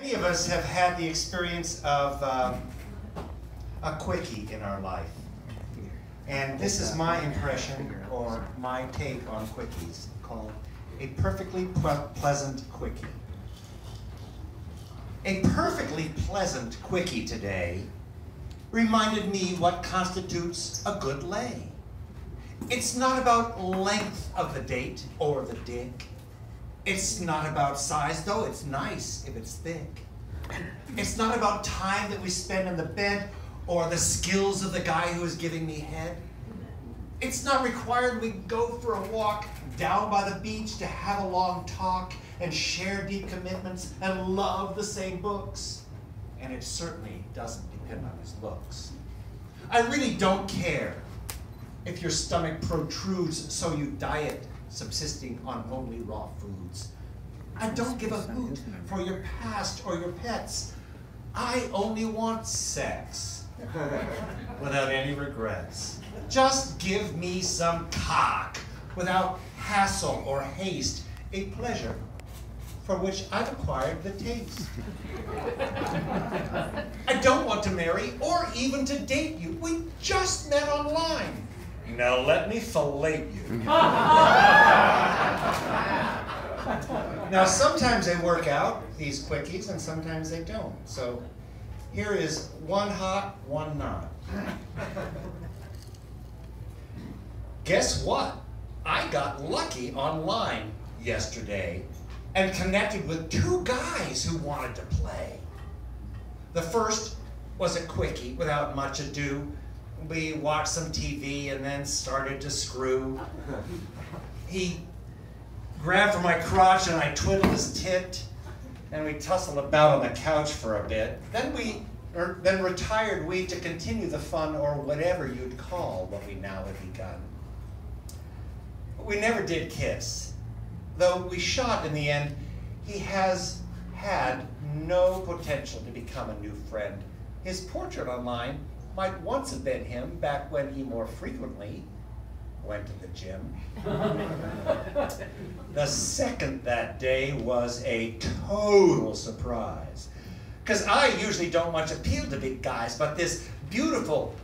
Many of us have had the experience of a quickie in our life. And this is my impression, or my take on quickies, called a perfectly pleasant quickie. A perfectly pleasant quickie today reminded me what constitutes a good lay. It's not about length of the date or the dick. It's not about size, though it's nice if it's thick. It's not about time that we spend in the bed or the skills of the guy who is giving me head. It's not required we go for a walk down by the beach to have a long talk and share deep commitments and love the same books. And it certainly doesn't depend on his looks. I really don't care if your stomach protrudes so you diet subsisting on only raw foods. I don't give a hoot for your past or your pets. I only want sex without any regrets. Just give me some cock without hassle or haste, a pleasure for which I've acquired the taste. I don't want to marry or even to date you. We just met online. Now let me fillet you. Now sometimes they work out, these quickies, and sometimes they don't. So here is one hot, one not. Guess what? I got lucky online yesterday and connected with two guys who wanted to play. The first was a quickie without much ado. We watched some TV and then started to screw. He grabbed for my crotch and I twiddled his tit, and we tussled about on the couch for a bit. Then retired we to continue the fun, or whatever you'd call what we now had begun. We never did kiss, though we shot in the end. He has had no potential to become a new friend. His portrait online might once have been him back when he more frequently went to the gym. The second that day was a total surprise, because I usually don't much appeal to big guys, but this beautiful,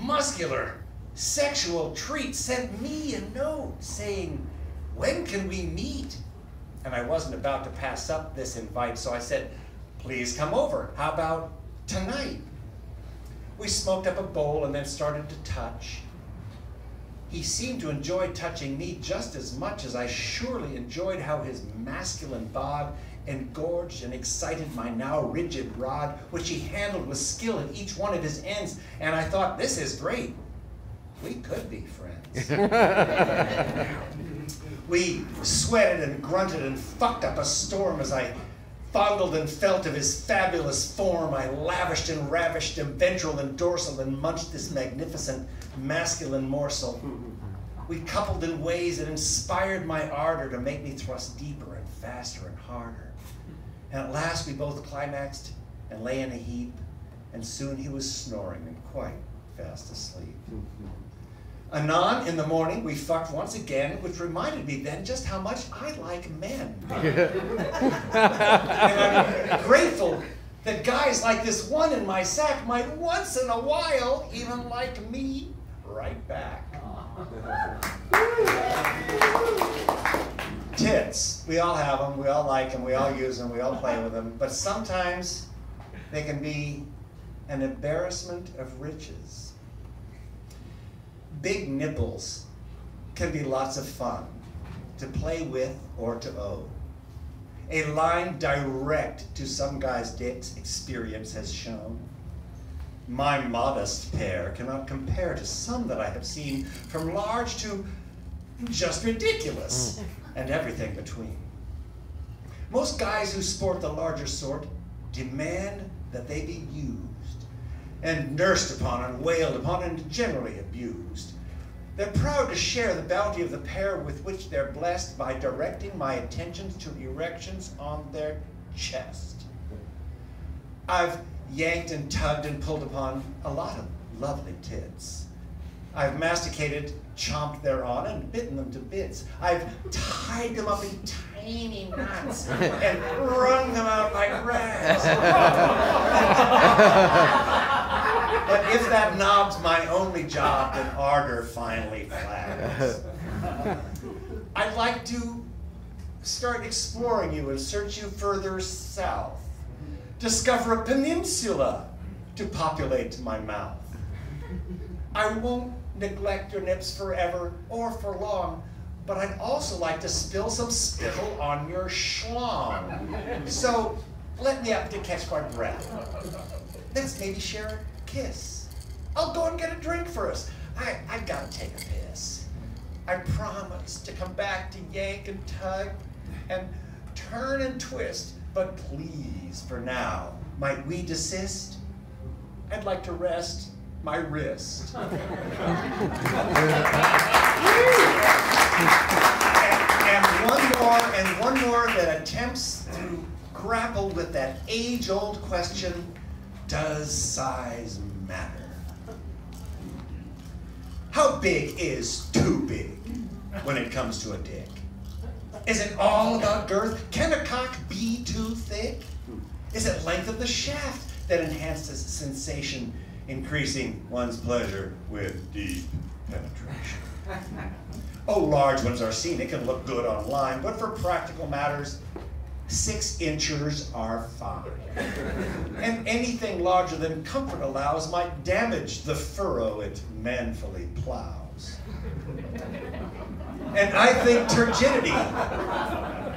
muscular, sexual treat sent me a note saying, "When can we meet?" And I wasn't about to pass up this invite, so I said, "Please come over. How about tonight?" We smoked up a bowl and then started to touch. He seemed to enjoy touching me just as much as I surely enjoyed how his masculine bod engorged and excited my now rigid rod, which he handled with skill at each one of his ends. And I thought, this is great. We could be friends. We sweated and grunted and fucked up a storm as I fondled and felt of his fabulous form. I lavished and ravished him, ventral and dorsal, and munched this magnificent masculine morsel. We coupled in ways that inspired my ardor to make me thrust deeper and faster and harder. And at last we both climaxed and lay in a heap, and soon he was snoring and quite fast asleep. Anon, in the morning, we fucked once again, which reminded me then just how much I like men. And I'm grateful that guys like this one in my sack might once in a while even like me right back. Tits, we all have them, we all like them, we all use them, we all play with them, but sometimes they can be an embarrassment of riches. Big nipples can be lots of fun to play with or to own. A line direct to some guy's dicks, experience has shown. My modest pair cannot compare to some that I have seen, from large to just ridiculous, and everything between. Most guys who sport the larger sort demand that they be used, and nursed upon and wailed upon and generally abused. They're proud to share the bounty of the pair with which they're blessed by directing my attentions to erections on their chest. I've yanked and tugged and pulled upon a lot of lovely tits. I've masticated, chomped thereon, and bitten them to bits. I've tied them up in veiny nuts and wrung them out like rags. But if that knob's my only job, then ardor finally flags. I'd like to start exploring you and search you further south. Discover a peninsula to populate my mouth. I won't neglect your nips forever or for long, but I'd also like to spill some spittle on your schlong. So let me up to catch my breath. Let's maybe share a kiss. I'll go and get a drink for us. I gotta take a piss. I promise to come back to yank and tug and turn and twist, but please, for now, might we desist? I'd like to rest my wrist. and one more that attempts to grapple with that age-old question, does size matter? How big is too big when it comes to a dick? Is it all about girth? Can a cock be too thick? Is it length of the shaft that enhances sensation, increasing one's pleasure with deep penetration? Oh, large ones are scenic and look good online, but for practical matters, 6-inchers are fine. And anything larger than comfort allows might damage the furrow it manfully plows. And I think turgidity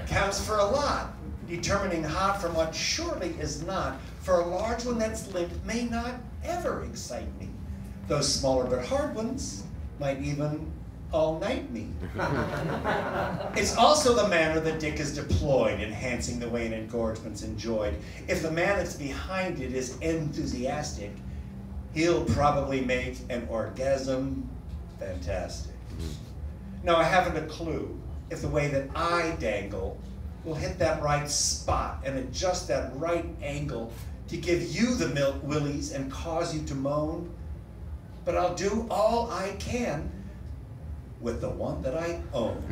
counts for a lot, determining hot from what surely is not. For a large one that's limp may not ever excite me. Those smaller but hard ones might even all-night me. It's also the manner the dick is deployed, enhancing the way an engorgement's enjoyed. If the man that's behind it is enthusiastic, he'll probably make an orgasm fantastic. Now, I haven't a clue if the way that I dangle will hit that right spot and adjust that right angle to give you the milk willies and cause you to moan, but I'll do all I can with the one that I own.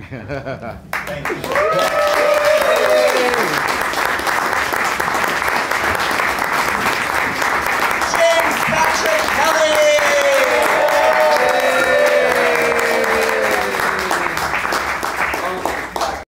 Thank you.